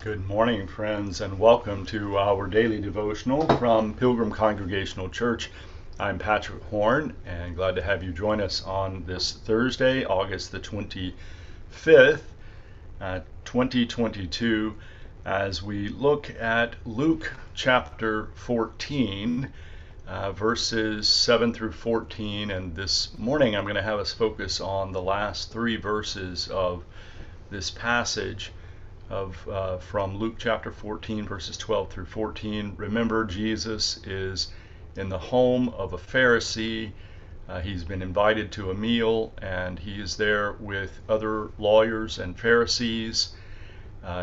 Good morning, friends, and welcome to our daily devotional from Pilgrim Congregational Church. I'm Patrick Horn, and glad to have you join us on this Thursday, August the 25th, 2022, as we look at Luke chapter 14, verses 7 through 14. And this morning I'm going to have us focus on the last three verses of this passage from Luke chapter 14, verses 12 through 14. Remember, Jesus is in the home of a Pharisee. He's been invited to a meal, and he is there with other lawyers and Pharisees.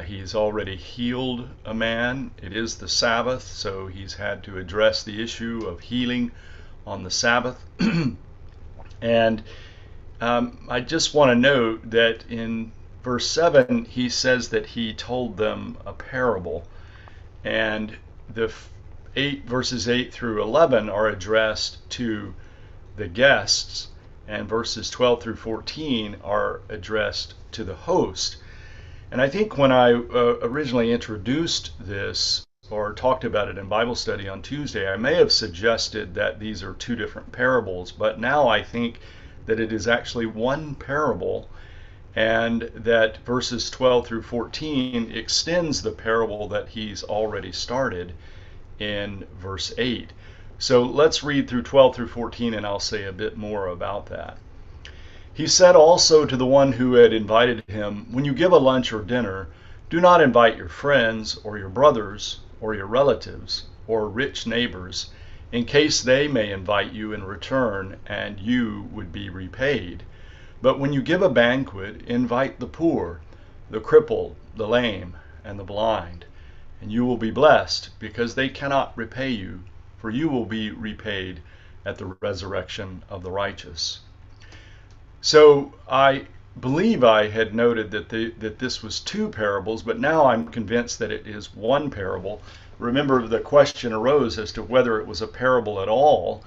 He's already healed a man. It is the Sabbath, so he's had to address the issue of healing on the Sabbath. And I just want to note that in verse 7, he says that he told them a parable, and the verses 8 through 11 are addressed to the guests, and verses 12 through 14 are addressed to the host. And I think when I originally introduced this or talked about it in Bible study on Tuesday, I may have suggested that these are two different parables, but now I think that it is actually one parable, and that verses 12 through 14 extends the parable that he's already started in verse 8. So let's read through 12 through 14, and I'll say a bit more about that. He said also to the one who had invited him, "When you give a lunch or dinner, do not invite your friends or your brothers or your relatives or rich neighbors, in case they may invite you in return and you would be repaid. But when you give a banquet, invite the poor, the crippled, the lame, and the blind, and you will be blessed, because they cannot repay you, for you will be repaid at the resurrection of the righteous." So I believe I had noted that this was two parables, but now I'm convinced that it is one parable. Remember, the question arose as to whether it was a parable at all,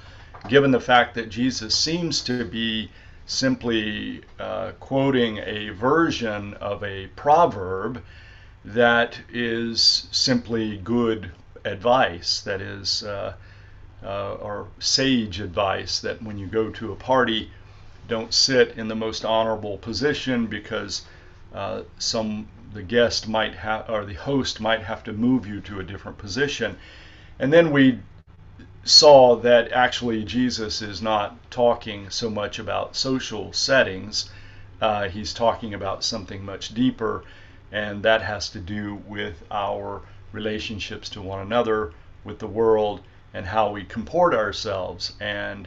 given the fact that Jesus seems to be simply quoting a version of a proverb that is simply good advice, that is, or sage advice, that when you go to a party, don't sit in the most honorable position, because the guest might have, or the host might have to move you to a different position. And then we saw that actually Jesus is not talking so much about social settings. He's talking about something much deeper, and that has to do with our relationships to one another, with the world, and how we comport ourselves. And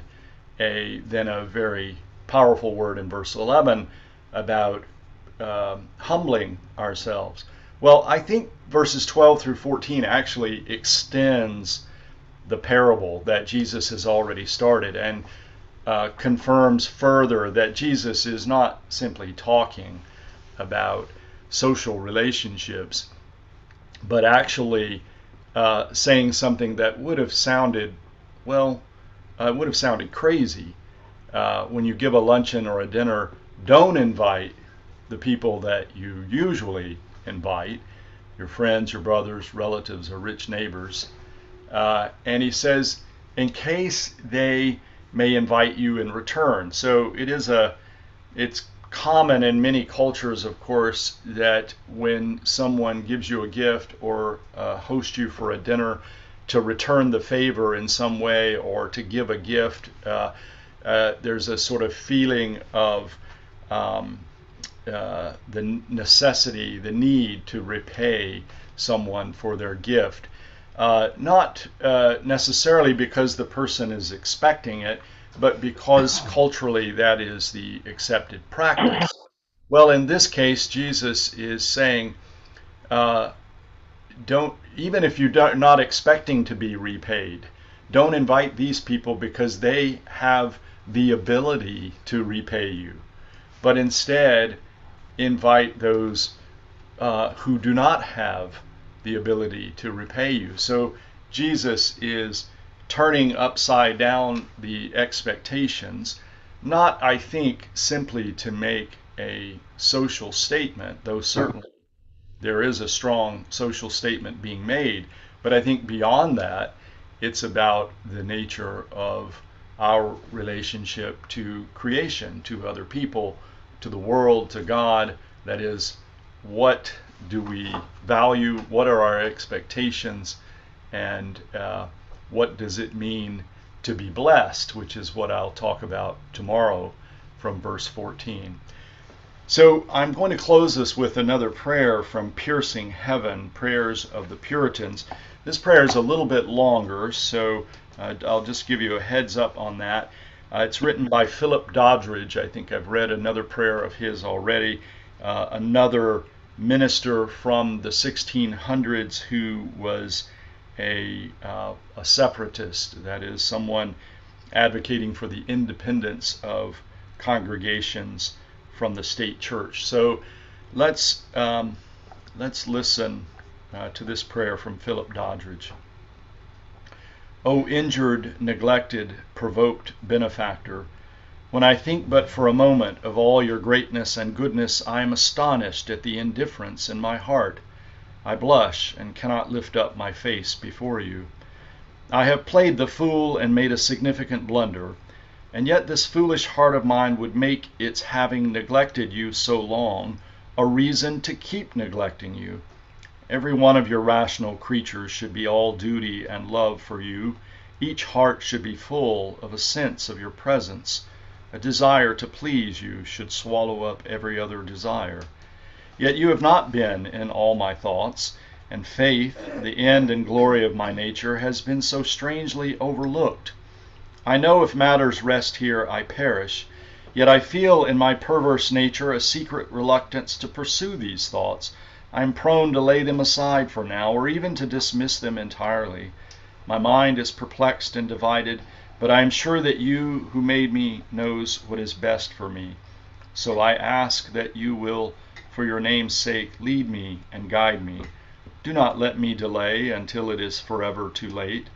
then a very powerful word in verse 11 about humbling ourselves. Well, I think verses 12 through 14 actually extends the parable that Jesus has already started, and confirms further that Jesus is not simply talking about social relationships, but actually saying something that would have sounded, crazy. When you give a luncheon or a dinner, don't invite the people that you usually invite, your friends, your brothers, relatives, or rich neighbors. And he says, in case they may invite you in return. So it's common in many cultures, of course, that when someone gives you a gift or hosts you for a dinner, to return the favor in some way, or to give a gift, there's a sort of feeling of the necessity, the need to repay someone for their gift. Not necessarily because the person is expecting it, but because culturally that is the accepted practice. Well, in this case, Jesus is saying, don't, even if you're not expecting to be repaid, don't invite these people, because they have the ability to repay you. But instead, invite those who do not have the ability to repay you. So Jesus is turning upside down the expectations, not, I think, simply to make a social statement, though certainly there is a strong social statement being made. But I think beyond that, it's about the nature of our relationship to creation, to other people, to the world, to God. That is, what do we value? What are our expectations? And what does it mean to be blessed, which is what I'll talk about tomorrow from verse 14. So I'm going to close this with another prayer from Piercing Heaven, Prayers of the Puritans. This prayer is a little bit longer, so I'll just give you a heads up on that. It's written by Philip Doddridge. I think I've read another prayer of his already. Another minister from the 1600s who was a separatist, that is, someone advocating for the independence of congregations from the state church. So let's listen to this prayer from Philip Doddridge. O injured, neglected, provoked benefactor, when I think but for a moment of all your greatness and goodness, I am astonished at the indifference in my heart. I blush and cannot lift up my face before you. I have played the fool and made a significant blunder, and yet this foolish heart of mine would make its having neglected you so long a reason to keep neglecting you. Every one of your rational creatures should be all duty and love for you. Each heart should be full of a sense of your presence. A desire to please you should swallow up every other desire. Yet you have not been in all my thoughts, and faith, the end and glory of my nature, has been so strangely overlooked. I know if matters rest here I perish, yet I feel in my perverse nature a secret reluctance to pursue these thoughts. I am prone to lay them aside for now, or even to dismiss them entirely. My mind is perplexed and divided, but I am sure that you who made me knows what is best for me. So I ask that you will, for your name's sake, lead me and guide me. Do not let me delay until it is forever too late.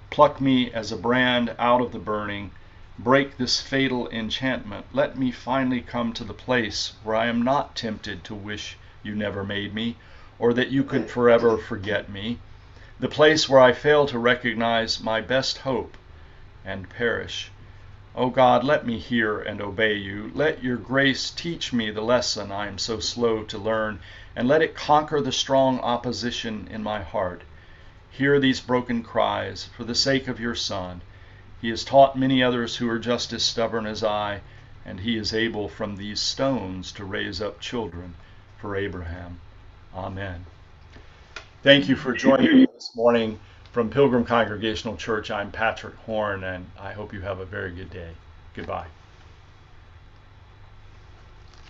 Pluck me as a brand out of the burning. Break this fatal enchantment. Let me finally come to the place where I am not tempted to wish you never made me, or that you could forever forget me. The place where I fail to recognize my best hope and perish. O God, let me hear and obey you. Let your grace teach me the lesson I am so slow to learn, and let it conquer the strong opposition in my heart. Hear these broken cries for the sake of your Son. He has taught many others who are just as stubborn as I, and he is able from these stones to raise up children for Abraham. Amen. Thank you for joining me this morning. From Pilgrim Congregational Church, I'm Patrick Horn, and I hope you have a very good day. Goodbye.